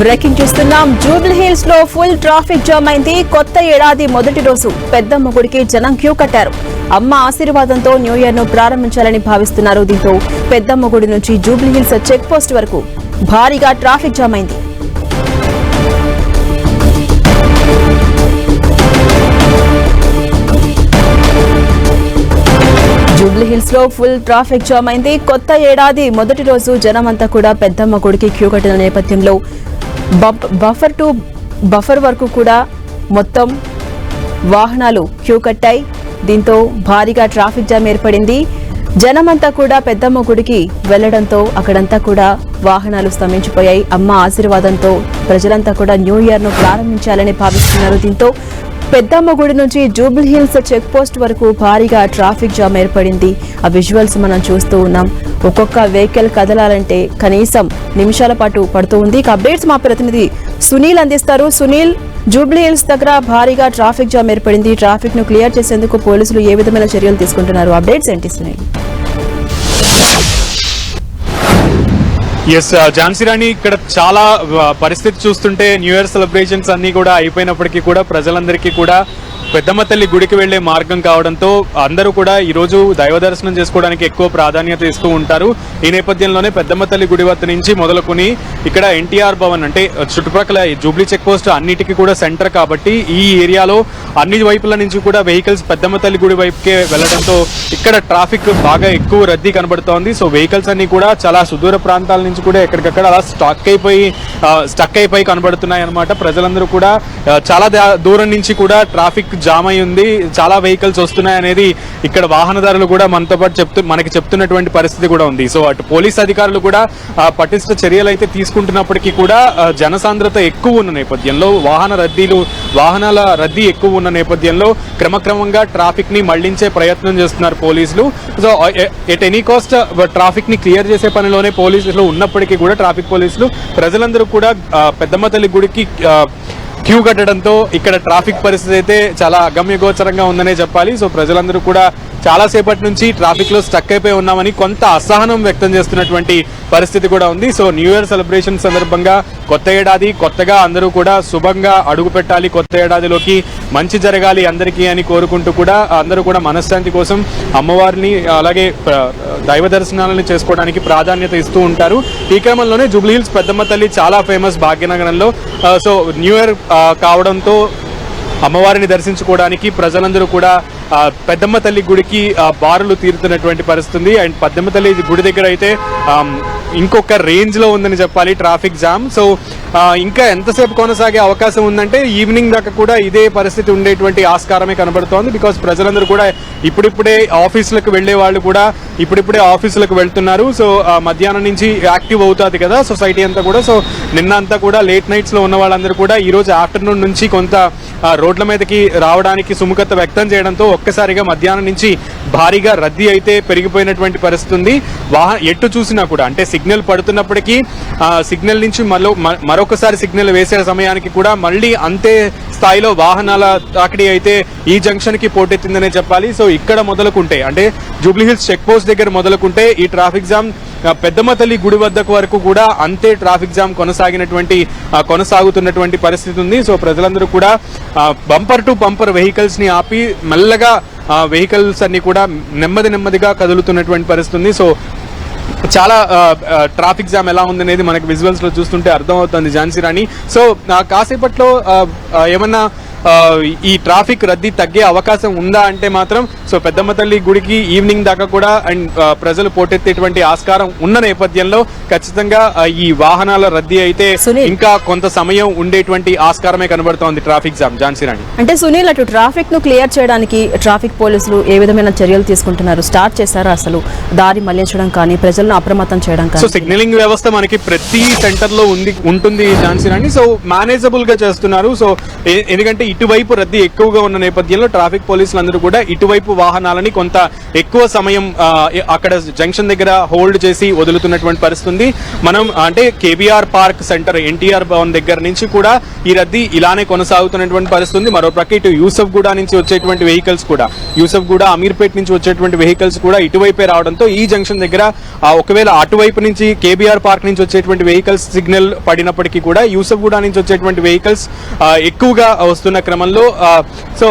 Breaking చూస్తున్నాం. Jubilee hills లో full traffic jam అయింది. కొత్త ఏడాది మొదటి రోజు పెద్దమ్మ గుడికి జనం క్యూ కట్టారు. అమ్మ ఆశీర్వాదంతో న్యూ ఇయర్ ను ప్రారంభించాలని భావిస్తున్నారు. దీంతో పెద్దమ్మ గుడి నుంచి జూబ్లీ హిల్స్ చెక్ పోస్ట్ వరకు భారీగా ట్రాఫిక్ జామ్ అయింది. జూబ్లీ హిల్స్ లో ఫుల్ ట్రాఫిక్ జామ్ అయింది. కొత్త ఏడాది మొదటి రోజు జనమంతా కూడా పెద్దమ్మ గుడికి క్యూ కట్టిన నేపథ్యంలో బఫర్ వరకు కూడా మొత్తం వాహనాలు క్యూ కట్టాయి. దీంతో భారీగా ట్రాఫిక్ జామ్ ఏర్పడింది. జనమంతా కూడా పెద్దమ్మ గుడికి వెళ్లడంతో అక్కడంతా కూడా వాహనాలు స్తంభించిపోయాయి. అమ్మ ఆశీర్వాదంతో ప్రజలంతా కూడా న్యూ ఇయర్ ను ప్రారంభించాలని భావిస్తున్నారు. దీంతో పెద్దమ్మ గుడి నుంచి జూబ్లీ హిల్స్ చెక్ పోస్ట్ వరకు భారీగా ట్రాఫిక్ జామ్ ఏర్పడింది. ఆ విజువల్స్ మనం చూస్తూ ఉన్నాం. ఒక్కొక్క వెహికల్ కదలాలంటే కనీసం నిమిషాల పాటు పడుతూ ఉంది. అప్డేట్స్ మా ప్రతినిధి సునీల్ అందిస్తారు. సునీల్, జూబ్లీ హిల్స్ దగ్గర భారీగా ట్రాఫిక్ జామ్ ఏర్పడింది. ట్రాఫిక్ ను క్లియర్ చేసేందుకు పోలీసులు ఏ విధమైన చర్యలు తీసుకుంటున్నారు? అప్డేట్స్ ఏంటి సునీల్? ఝాన్సీ రాణి, ఇక్కడ చాలా పరిస్థితి చూస్తుంటే న్యూ ఇయర్ సెలబ్రేషన్స్ అన్ని కూడా అయిపోయినప్పటికీ కూడా ప్రజలందరికీ కూడా పెద్దమ్మ తల్లి గుడికి వెళ్లే మార్గం కావడంతో అందరూ కూడా ఈ రోజు దైవ దర్శనం చేసుకోవడానికి ఎక్కువ ప్రాధాన్యత ఇస్తూ ఉంటారు. ఈ నేపథ్యంలోనే పెద్దమ్మ తల్లి గుడి వద్ద నుంచి మొదలుకొని ఇక్కడ ఎన్టీఆర్ భవన్ అంటే చుట్టుపక్కల జూబ్లీ చెక్ పోస్ట్ అన్నిటికీ కూడా సెంటర్ కాబట్టి ఈ ఏరియాలో అన్ని వైపుల నుంచి కూడా వెహికల్స్ పెద్దమ్మ తల్లి గుడి వైపుకే వెళ్లడంతో ఇక్కడ ట్రాఫిక్ బాగా ఎక్కువ రద్దీ కనబడుతోంది. సో వెహికల్స్ అన్ని కూడా చాలా సుదూర ప్రాంతాల నుంచి కూడా ఎక్కడికక్కడ అలా స్టక్ అయిపోయి కనబడుతున్నాయి అన్నమాట. ప్రజలందరూ కూడా చాలా దూరం నుంచి కూడా ట్రాఫిక్ జామ్ అయి ఉంది. చాలా వెహికల్స్ వస్తున్నాయి అనేది ఇక్కడ వాహనదారులు కూడా మనతో పాటు మనకి చెప్తున్నటువంటి పరిస్థితి కూడా ఉంది. సో అటు పోలీస్ అధికారులు కూడా పటిష్ట చర్యలు అయితే తీసుకుంటున్నప్పటికీ కూడా జనసాంద్రత ఎక్కువ ఉన్న నేపథ్యంలో వాహనాల రద్దీ ఎక్కువ ఉన్న నేపథ్యంలో క్రమక్రమంగా ట్రాఫిక్ ని మళ్లించే ప్రయత్నం చేస్తున్నారు పోలీసులు. So at any cost traffic ని క్లియర్ చేసే పనిలోనే పోలీసులు ఉన్నప్పటికీ కూడా ట్రాఫిక్ పోలీసులు ప్రజలందరూ కూడా పెద్దమ్మ తల్లి గుడికి క్యూ కట్టడంతో ఇక్కడ ట్రాఫిక్ పరిస్థితి అయితే చాలా అగమ్యగోచరంగా ఉందనే చెప్పాలి. సో ప్రజలందరూ కూడా చాలాసేపటి నుంచి ట్రాఫిక్ లో స్టక్ అయిపోయి ఉన్నామని కొంత అసహనం వ్యక్తం చేస్తున్నటువంటి పరిస్థితి కూడా ఉంది. సో న్యూ ఇయర్ సెలబ్రేషన్ సందర్భంగా కొత్త ఏడాది కొత్తగా అందరూ కూడా శుభంగా అడుగు పెట్టాలి, కొత్త ఏడాదిలోకి మంచి జరగాలి అందరికీ అని కోరుకుంటూ కూడా అందరూ కూడా మనశ్శాంతి కోసం అమ్మవారిని అలాగే దైవ దర్శనాలను చేసుకోవడానికి ప్రాధాన్యత ఇస్తూ ఉంటారు. ఈ క్రమంలోనే జూబ్లీ హిల్స్ పెద్దమ్మ తల్లి చాలా ఫేమస్ భాగ్యనగరంలో. సో న్యూ ఇయర్ కావడంతో అమ్మవారిని దర్శించుకోవడానికి ప్రజలందరూ కూడా పెద్దమ్మ తల్లి గుడికి బారులు తీరుతున్నటువంటి పరిస్థితి. అండ్ పెద్దమ్మ తల్లి గుడి దగ్గర అయితే ఇంకొక రేంజ్ లో ఉందని చెప్పాలి ట్రాఫిక్ జామ్. సో ఇంకా ఎంతసేపు కొనసాగే అవకాశం ఉందంటే ఈవినింగ్ దాకా కూడా ఇదే పరిస్థితి ఉండేటువంటి ఆస్కారమే కనబడుతోంది. బికాస్ ప్రజలందరూ కూడా ఇప్పుడిప్పుడే ఆఫీసులకు వెళ్లే వాళ్ళు కూడా ఇప్పుడిప్పుడే ఆఫీసులకు వెళ్తున్నారు. సో మధ్యాహ్నం నుంచి యాక్టివ్ అవుతుంది కదా సొసైటీ అంతా కూడా. సో నిన్న అంతా కూడా లేట్ నైట్స్ లో ఉన్న వాళ్ళందరూ కూడా ఈ రోజు ఆఫ్టర్నూన్ నుంచి కొంత రోడ్ల మీదకి రావడానికి సుముఖత వ్యక్తం చేయడంతో ఒక్కసారిగా మధ్యాహ్నం నుంచి భారీగా రద్దీ అయితే పెరిగిపోయినటువంటి పరిస్థితి ఉంది. ఎటు చూసినా కూడా అంటే సిగ్నల్ పడుతున్నప్పటికీ సిగ్నల్ నుంచి మరొకసారి సిగ్నల్ వేసే సమయానికి కూడా మళ్ళీ అంతే స్థాయిలో వాహనాల తాకిడి అయితే ఈ జంక్షన్ కి పోటెత్తిందనే చెప్పాలి. సో ఇక్కడ మొదలుకుంటే అంటే జూబ్లీ హిల్స్ చెక్ పోస్ట్ దగ్గర మొదలుకుంటే ఈ ట్రాఫిక్ జామ్ పెద్దమ్మ తల్లి గుడి వద్దకు వరకు కూడా అంతే ట్రాఫిక్ జామ్ కొనసాగుతున్నటువంటి పరిస్థితి ఉంది. సో ప్రజలందరూ కూడా బంపర్ టు బంపర్ వెహికల్స్ ని ఆపి మెల్లగా వెహికల్స్ అన్ని కూడా నెమ్మదిగా కదులుతున్నటువంటి పరిస్థితి ఉంది. సో చాలా ట్రాఫిక్ జామ్ ఎలా ఉందనేది మనకి విజువల్స్ లో చూస్తుంటే అర్థమవుతుంది ఝాన్సీ రాణి. సో కాసేపట్లో ఏమన్నా ఈ ట్రాఫిక్ రద్దీ తగ్గే అవకాశం ఉందా అంటే మాత్రం సో పెద్దమ్మ తల్లి గుడికి ఈవినింగ్ దాకా కూడా అండ్ ప్రజలు పోటెత్తేటువంటి ఆస్కారం ఉన్న నేపథ్యంలో ఖచ్చితంగా ఈ వాహనాల రద్దీ అయితే ఇంకా కొంత సమయం ఉండేటువంటి ఆస్కారమే కనబడుతోంది ట్రాఫిక్ జామ్. ఝాన్సీ రాణి, అంటే సునీల్, అటు ట్రాఫిక్ ను క్లియర్ చేయడానికి ట్రాఫిక్ పోలీసులు ఏ విధమైన చర్యలు తీసుకుంటున్నారు? స్టార్ట్ చేశారా అసలు దారి మళ్లించడం కానీ ప్రజలను అప్రమత్తం చేయడం కానీ? సో సిగ్నలింగ్ వ్యవస్థ మనకి ప్రతి సెంటర్ లో ఉంటుంది ఝాన్సీ రాణి. సో మేనేజబుల్ గా చేస్తున్నారు. సో ఎందుకంటే ఇటువైపు రద్దీ ఎక్కువగా ఉన్న నేపథ్యంలో ట్రాఫిక్ పోలీసులు అందరూ కూడా ఇటువైపు వాహనాలని కొంత ఎక్కువ సమయం అక్కడ జంక్షన్ దగ్గర హోల్డ్ చేసి వదులుతున్నటువంటి పరిస్థితి ఉంది. మనం అంటే KBR park centre NTR Bhavan దగ్గర నుంచి కూడా ఈ రద్దీ ఇలానే కొనసాగుతున్నటువంటి పరిస్థితి ఉంది. మరో ప్రక్క ఇటు యూసఫ్గూడ నుంచి వచ్చేటువంటి వెహికల్స్ కూడా, యూసఫ్గూడ అమీర్పేట్ నుంచి వచ్చేటువంటి వెహికల్స్ కూడా ఇటువైపే రావడంతో ఈ జంక్షన్ దగ్గర ఒకవేళ అటువైపు నుంచి కేబీఆర్ పార్క్ నుంచి వచ్చేటువంటి వెహికల్స్ సిగ్నల్ పడినప్పటికీ కూడా యూసఫ్గూడ నుంచి వచ్చేటువంటి వెహికల్స్ ఎక్కువగా వస్తున్న క్రమంలో సో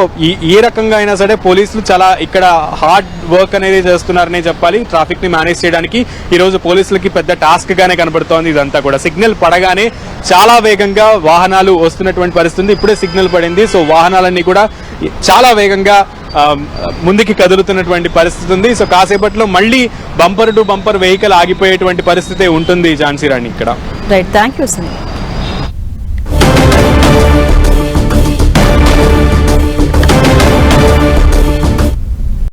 ఏ రకంగా అయినా సరే పోలీసులు చాలా ఇక్కడ హార్డ్ వర్క్ అనేది చేస్తున్నారనే చెప్పాలి. ట్రాఫిక్ ని మేనేజ్ చేయడానికి ఈ రోజు పోలీసులకి పెద్ద టాస్క్ గానే కనబడుతోంది. ఇదంతా కూడా సిగ్నల్ పడగానే చాలా వేగంగా వాహనాలు వస్తున్నటువంటి పరిస్థితి. ఇప్పుడే సిగ్నల్ పడింది, సో వాహనాలన్నీ కూడా చాలా వేగంగా ముందుకి కదులుతున్నటువంటి పరిస్థితి ఉంది. సో కాసేపట్లో మళ్ళీ బంపర్ టు బంపర్ వెహికల్ ఆగిపోయేటువంటి పరిస్థితి ఉంటుంది ఝాన్సీ రాణి ఇక్కడ. Right, thank you.